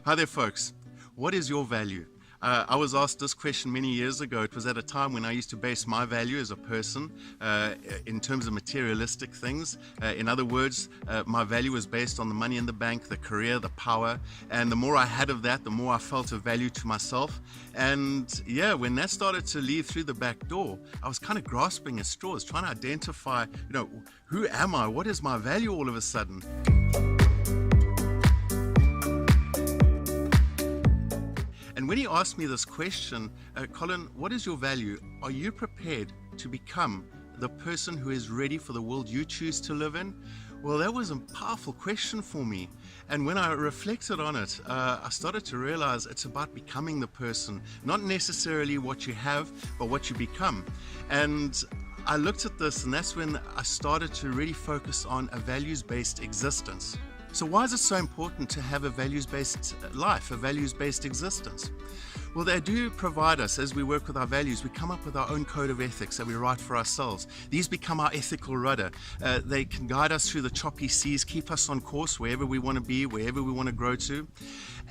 Hi there, folks. What is your value? I was asked this question many years ago. It was at a time when I used to base my value as a person in terms of materialistic things. In other words, my value was based on the money in the bank, the career, the power. And the more I had of that, the more I felt of value to myself. And yeah, when that started to leave through the back door, I was kind of grasping at straws, trying to identify, who am I? What is my value all of a sudden? And when he asked me this question, Colin, what is your value? Are you prepared to become the person who is ready for the world you choose to live in? Well, that was a powerful question for me. And when I reflected on it, I started to realize it's about becoming the person, not necessarily what you have, but what you become. And I looked at this, and that's when I started to really focus on a values-based existence. So why is it so important to have a values-based life, a values-based existence? Well, they do provide us, as we work with our values, we come up with our own code of ethics that we write for ourselves. These become our ethical rudder. They can guide us through the choppy seas, keep us on course wherever we want to be, wherever we want to grow to.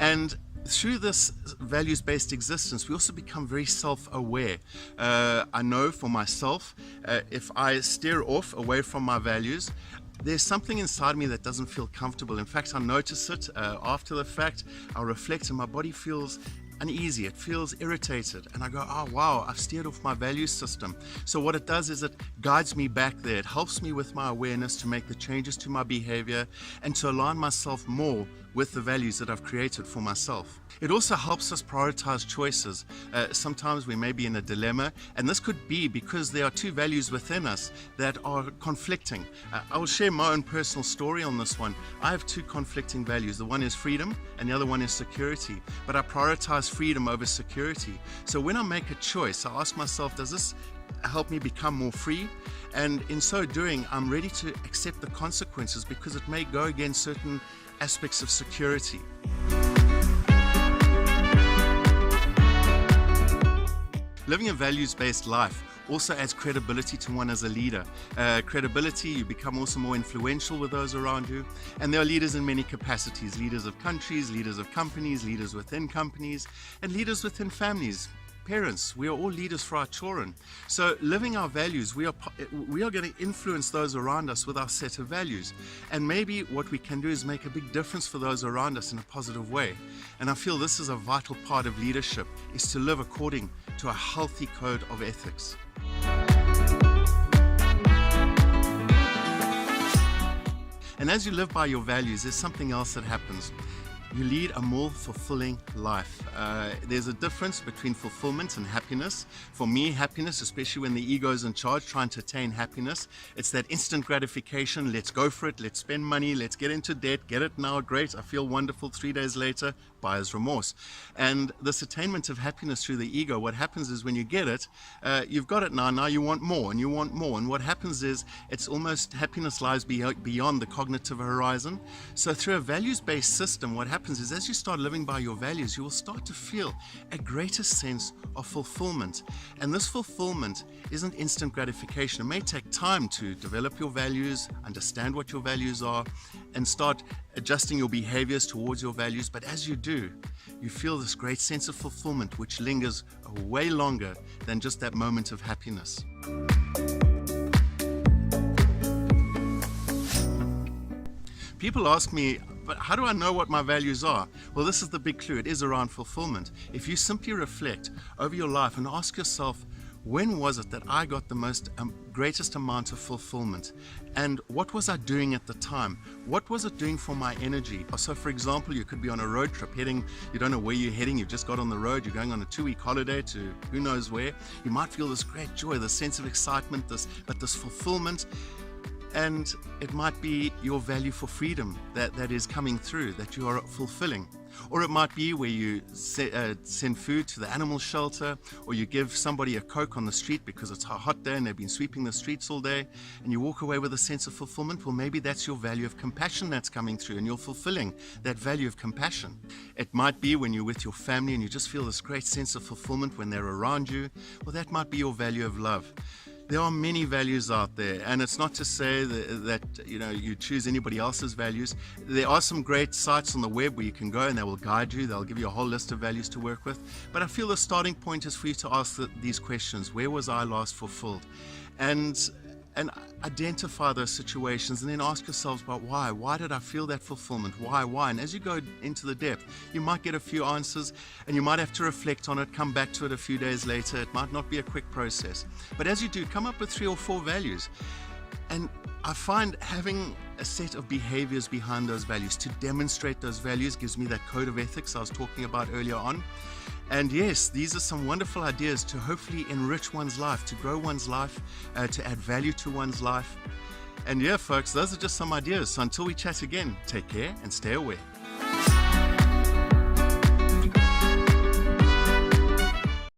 And through this values-based existence, we also become very self-aware. I know for myself, if I steer off away from my values, there's something inside me that doesn't feel comfortable. In fact, I notice it after the fact. I reflect and my body feels uneasy, it feels irritated, and I go, oh wow, I've steered off my value system. So what it does is it guides me back there. It helps me with my awareness to make the changes to my behavior and to align myself more with the values that I've created for myself. It also helps us prioritize choices. Sometimes we may be in a dilemma, and this could be because there are two values within us that are conflicting. I will share my own personal story on this one. I have two conflicting values. The one is freedom and the other one is security, but I prioritize freedom over security. So when I make a choice, I ask myself, does this help me become more free? And in so doing, I'm ready to accept the consequences because it may go against certain aspects of security. Living a values-based life also adds credibility to one as a leader. Credibility, you become also more influential with those around you. And there are leaders in many capacities, leaders of countries, leaders of companies, leaders within companies, and leaders within families. Parents, we are all leaders for our children. So living our values, we are going to influence those around us with our set of values. And maybe what we can do is make a big difference for those around us in a positive way. And I feel this is a vital part of leadership, is to live according to a healthy code of ethics. And as you live by your values, there's something else that happens. You lead a more fulfilling life. There's a difference between fulfillment and happiness. For me, happiness, especially when the ego is in charge, trying to attain happiness, it's that instant gratification. Let's go for it. Let's spend money. Let's get into debt. Get it now. Great. I feel wonderful. 3 days later, buyer's remorse. And this attainment of happiness through the ego, what happens is when you get it, you've got it now. Now you want more and you want more. And what happens is it's almost happiness lies beyond the cognitive horizon. So through a values-based system, what happens is as you start living by your values, you will start to feel a greater sense of fulfillment. And this fulfillment isn't instant gratification. It may take time to develop your values, understand what your values are, and start adjusting your behaviors towards your values. But as you do, you feel this great sense of fulfillment which lingers way longer than just that moment of happiness. People ask me, but how do I know what my values are? Well, this is the big clue. It is around fulfillment. If you simply reflect over your life and ask yourself, when was it that I got the greatest amount of fulfillment? And what was I doing at the time? What was it doing for my energy? So for example, you could be on a road trip you don't know where you're heading, you've just got on the road, you're going on a 2-week holiday to who knows where. You might feel this great joy, this sense of excitement, this fulfillment. And it might be your value for freedom that is coming through, that you are fulfilling. Or it might be where you send food to the animal shelter, or you give somebody a Coke on the street because it's a hot day and they've been sweeping the streets all day, and you walk away with a sense of fulfillment. Well, maybe that's your value of compassion that's coming through, and you're fulfilling that value of compassion. It might be when you're with your family and you just feel this great sense of fulfillment when they're around you. Well, that might be your value of love. There are many values out there, and it's not to say that you choose anybody else's values. There are some great sites on the web where you can go and they will guide you. They'll give you a whole list of values to work with. But I feel the starting point is for you to ask these questions. Where was I last fulfilled? And identify those situations, and then ask yourselves about why. Why did I feel that fulfillment? Why? And as you go into the depth, you might get a few answers, and you might have to reflect on it, come back to it a few days later. It might not be a quick process. But as you do, come up with 3 or 4 values. And I find having a set of behaviors behind those values to demonstrate those values gives me that code of ethics I was talking about earlier on. And yes, these are some wonderful ideas to hopefully enrich one's life, to grow one's life, to add value to one's life. And yeah, folks, those are just some ideas. So until we chat again, take care and stay aware.